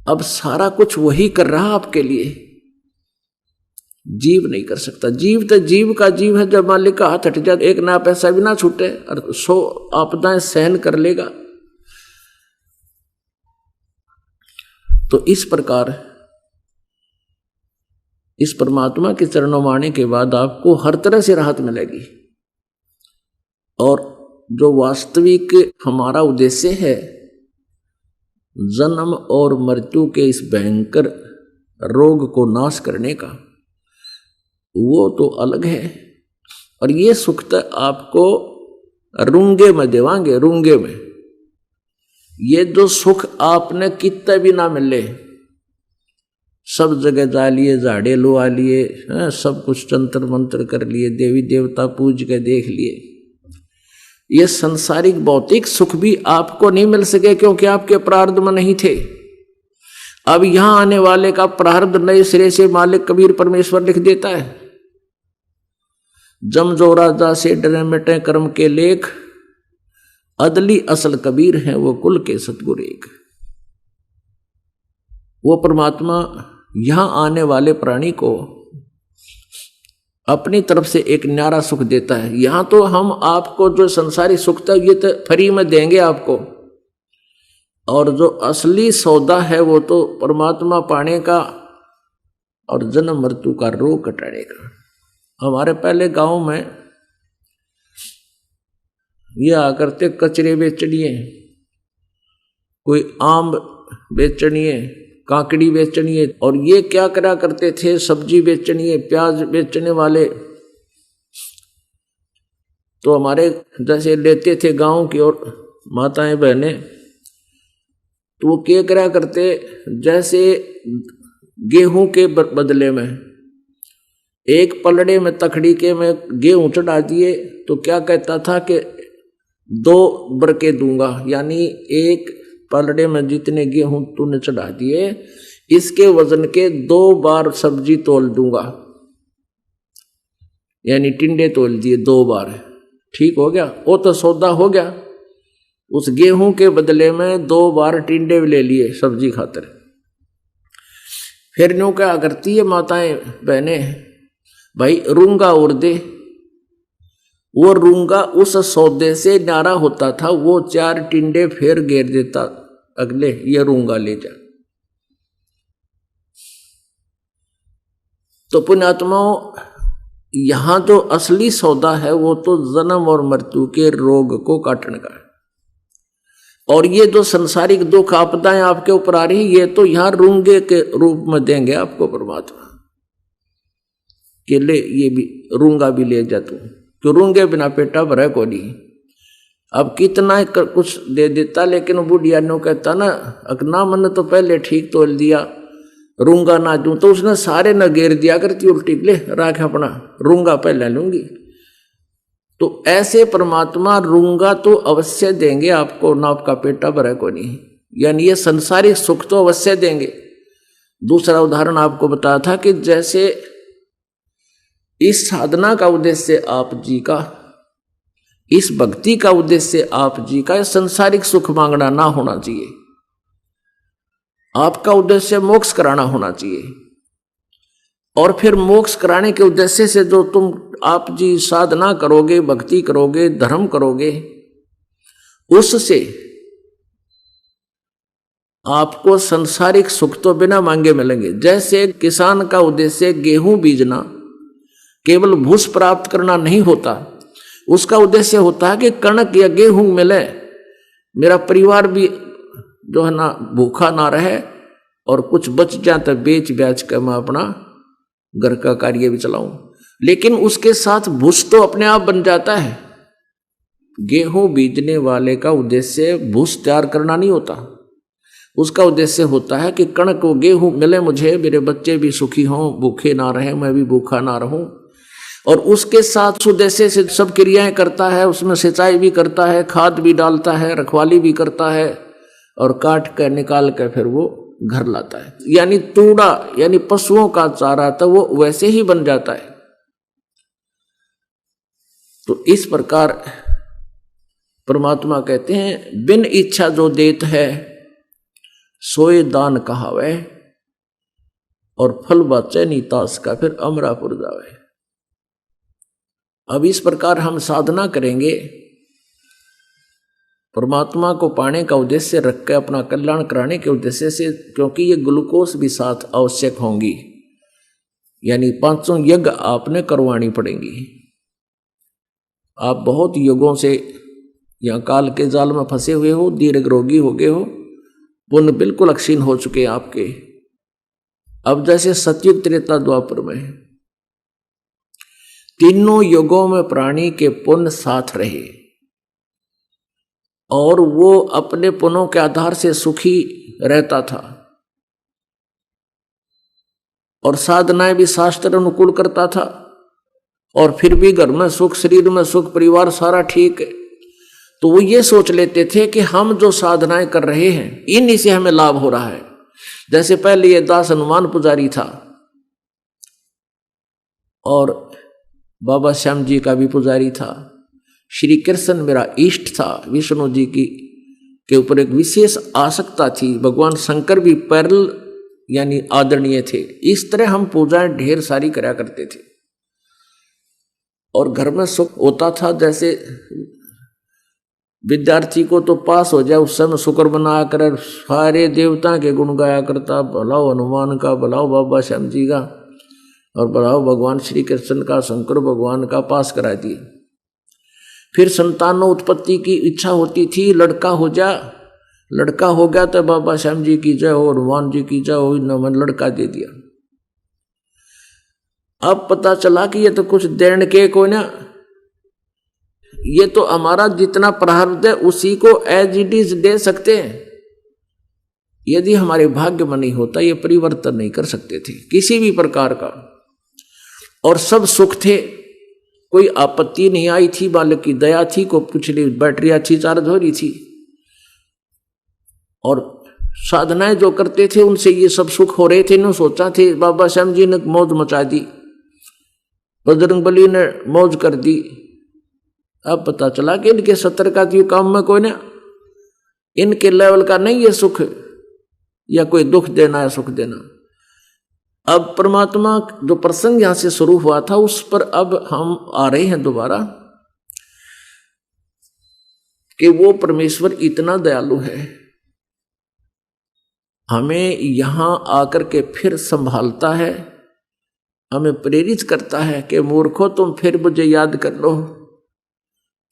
अब सारा कुछ वही कर रहा आपके लिए, जीव नहीं कर सकता। जीव तो जीव का जीव है, जब मालिक का हाथ हट जाए 1 नया पैसा भी ना छूटे और 100 आपदाएं सहन कर लेगा। तो इस प्रकार इस परमात्मा के चरणों में आने के बाद आपको हर तरह से राहत मिलेगी। और जो वास्तविक हमारा उद्देश्य है, जन्म और मृत्यु के इस भयंकर रोग को नाश करने का, वो तो अलग है। और ये सुख तो आपको रूंगे में देवांगे, रूंगे में। ये जो सुख आपने कितने भी ना मिले, सब जगह जा लिए, झाड़े लुआ लिए, सब कुछ तंत्र मंत्र कर लिए, देवी देवता पूज के देख लिए, ये संसारिक भौतिक सुख भी आपको नहीं मिल सके क्योंकि आपके प्रारब्ध में नहीं थे। अब यहां आने वाले का प्रारब्ध नए सिरे से मालिक कबीर परमेश्वर लिख देता है। जम जो राजा से डरे मिटे कर्म के लेख, अदली असल कबीर है वो कुल के सतगुरु एक। वो परमात्मा यहां आने वाले प्राणी को अपनी तरफ से एक न्यारा सुख देता है। यहां तो हम आपको जो संसारी सुख था ये तो फ्री में देंगे आपको, और जो असली सौदा है वो तो परमात्मा पाने का और जन्म मृत्यु का रोग कटाने का। हमारे पहले गांव में ये आकर कचरे बेचनिए, कोई आम बेचनिए, काकड़ी बेचनी है, और ये क्या करा करते थे, सब्जी बेचनी है, प्याज बेचने वाले तो हमारे जैसे लेते थे गांव की और माताएं बहनें, तो वो क्या करा करते, जैसे गेहूं के बदले में एक पलड़े में तखड़ी के में गेहूं चढ़ा दिए तो क्या कहता था कि 2 बरके दूंगा, यानी एक पलड़े में जितने गेहूं तूने चढ़ा दिए इसके वजन के 2 बार सब्जी तोल दूंगा, यानी टिंडे तोल दिए 2 बार। ठीक हो गया, वो तो सौदा हो गया। उस गेहूं के बदले में 2 बार टिंडे ले लिए सब्जी खातर। फिर न्यू क्या करती है माताएं बहनें, भाई रूंगा और दे। वो रूंगा उस सौदे से न्यारा होता था, वो 4 टिंडे फिर घेर देता, अगले ये रूंगा ले जा। तो पुण्यात्माओं, यहां जो असली सौदा है वो तो जन्म और मृत्यु के रोग को काटने का है। और ये जो संसारिक दुख आपदाएं आपके ऊपर आ रही, ये तो यहां रूंगे के रूप में देंगे आपको परमात्मा कि ले ये भी रूंगा भी ले जा तू, तो रूंगे बिना पेटा भरा को नहीं। अब कितना कुछ दे देता, लेकिन बुढ़िया ने कहता ना, अकना मन तो पहले ठीक तोल दिया, रूंगा ना दूं, तो उसने सारे न घेर दिया करती उल्टी, ले राख अपना रूंगा पहले लूंगी। तो ऐसे परमात्मा रूंगा तो अवश्य देंगे आपको, ना आपका पेटा भरा को नहीं, यानी ये संसारिक सुख तो अवश्य देंगे। दूसरा उदाहरण आपको बताया था कि जैसे इस साधना का उद्देश्य आप जी का इस भक्ति का उद्देश्य आप जी का संसारिक सुख मांगना ना होना चाहिए, आपका उद्देश्य मोक्ष कराना होना चाहिए। और फिर मोक्ष कराने के उद्देश्य से जो तुम आप जी साधना करोगे, भक्ति करोगे, धर्म करोगे, उससे आपको संसारिक सुख तो बिना मांगे मिलेंगे। जैसे किसान का उद्देश्य गेहूं बीजना, केवल भूस प्राप्त करना नहीं होता, उसका उद्देश्य होता है कि कणक या गेहूं मिले, मेरा परिवार भी जो है ना भूखा ना रहे, और कुछ बच जाए तो बेच ब्याच कर मैं अपना घर का कार्य भी चलाऊं। लेकिन उसके साथ भूस तो अपने आप बन जाता है। गेहूं बीजने वाले का उद्देश्य भूस तैयार करना नहीं होता, उसका उद्देश्य होता है कि कणक को गेहूं मिले मुझे, मेरे बच्चे भी सुखी हों, भूखे ना रहे, मैं भी भूखा ना रहूं। और उसके साथ उद्देश्य से सब क्रियाएं करता है, उसमें सिंचाई भी करता है, खाद भी डालता है, रखवाली भी करता है, और काट कर निकाल कर फिर वो घर लाता है। यानी तूड़ा यानी पशुओं का चारा तो वो वैसे ही बन जाता है। तो इस प्रकार परमात्मा कहते हैं बिन इच्छा जो देत है सोए दान कहावे, और फल बाचे नीतास का फिर अमरापुर जावे। अब इस प्रकार हम साधना करेंगे, परमात्मा को पाने का उद्देश्य रख के अपना कल्याण कराने के उद्देश्य से, क्योंकि ये ग्लूकोज भी साथ आवश्यक होंगी, यानी 500 यज्ञ आपने करवानी पड़ेंगी। आप बहुत युगों से या काल के जाल में फंसे हुए हो, दीर्घ रोगी हो गए हो, पुण्य बिल्कुल अक्षीण हो चुके हैं आपके। अब जैसे सतयुग त्रेता द्वापर में तीनों युगों में प्राणी के पुण्य साथ रहे, और वो अपने पुण्यों के आधार से सुखी रहता था, और साधनाएं भी शास्त्र अनुकूल करता था, और फिर भी घर में सुख, शरीर में सुख, परिवार सारा ठीक है। तो वो ये सोच लेते थे कि हम जो साधनाएं कर रहे हैं इन्हीं से हमें लाभ हो रहा है। जैसे पहले ये दास हनुमान पुजारी था, और बाबा श्याम जी का भी पुजारी था, श्री कृष्ण मेरा इष्ट था, विष्णु जी की के ऊपर एक विशेष आसक्ता थी, भगवान शंकर भी पैरल यानी आदरणीय थे। इस तरह हम पूजाएं ढेर सारी कराया करते थे, और घर में सुख होता था। जैसे विद्यार्थी को तो पास हो जाए उस समय शुक्र बना कर सारे देवता के गुण गाया करता, भलाओ हनुमान का, भलाओ बाबा श्याम जी का, और भलाओ भगवान श्री कृष्ण का, शंकर भगवान का, पास करा दिए। फिर संतानों उत्पत्ति की इच्छा होती थी, लड़का हो जा, लड़का हो गया तो बाबा श्याम जी की जय हो, हनुमान जी की जय हो, इन्होंने लड़का दे दिया। अब पता चला कि ये तो कुछ देने के कोई ना, ये तो हमारा जितना प्रारब्ध है उसी को एज इट इज दे सकते हैं। यदि हमारे भाग्य में नहीं होता ये परिवर्तन नहीं कर सकते थे किसी भी प्रकार का, और सब सुख थे, कोई आपत्ति नहीं आई थी, बालक की दया थी, को पिछली बैटरी अच्छी चार्ज हो रही थी, और साधनाएं जो करते थे उनसे ये सब सुख हो रहे थे। इन्होंने सोचा थे बाबा श्याम जी ने मौज मचा दी, बजरंग बली ने मौज कर दी। अब पता चला कि इनके 70 का काम में कोई ना, इनके लेवल का नहीं ये सुख, या कोई दुख देना है सुख देना। अब परमात्मा जो प्रसंग यहां से शुरू हुआ था उस पर अब हम आ रहे हैं दोबारा, कि वो परमेश्वर इतना दयालु है, हमें यहां आकर के फिर संभालता है, हमें प्रेरित करता है कि मूर्खों तुम फिर मुझे याद कर लो,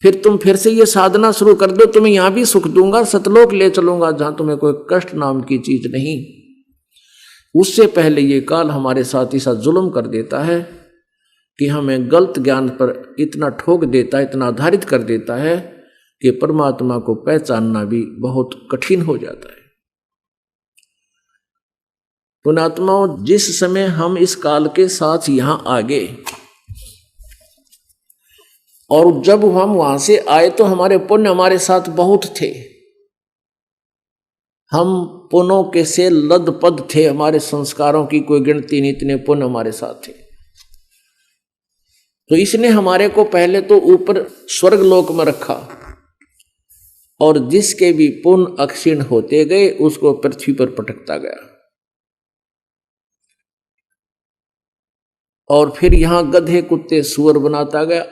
फिर तुम फिर से ये साधना शुरू कर दो, तुम्हें यहां भी सुख दूंगा, सतलोक ले चलूंगा जहां तुम्हें कोई कष्ट नाम की चीज नहीं। उससे पहले ये काल हमारे साथ ही साथ जुल्म कर देता है कि हमें गलत ज्ञान पर इतना ठोक देता है, इतना आधारित कर देता है कि परमात्मा को पहचानना भी बहुत कठिन हो जाता है। पुण्यात्माओं, जिस समय हम इस काल के साथ यहां आ गए, और जब हम वहां से आए तो हमारे पुण्य हमारे साथ बहुत थे, हम पुण्यों के से लदपद थे, हमारे संस्कारों की कोई गिनती नहीं, इतने पुण्य हमारे साथ थे। तो इसने हमारे को पहले तो ऊपर स्वर्ग लोक में रखा, और जिसके भी पुण्य अक्षीण होते गए उसको पृथ्वी पर पटकता गया, और फिर यहां गधे कुत्ते सुअर बनाता गया।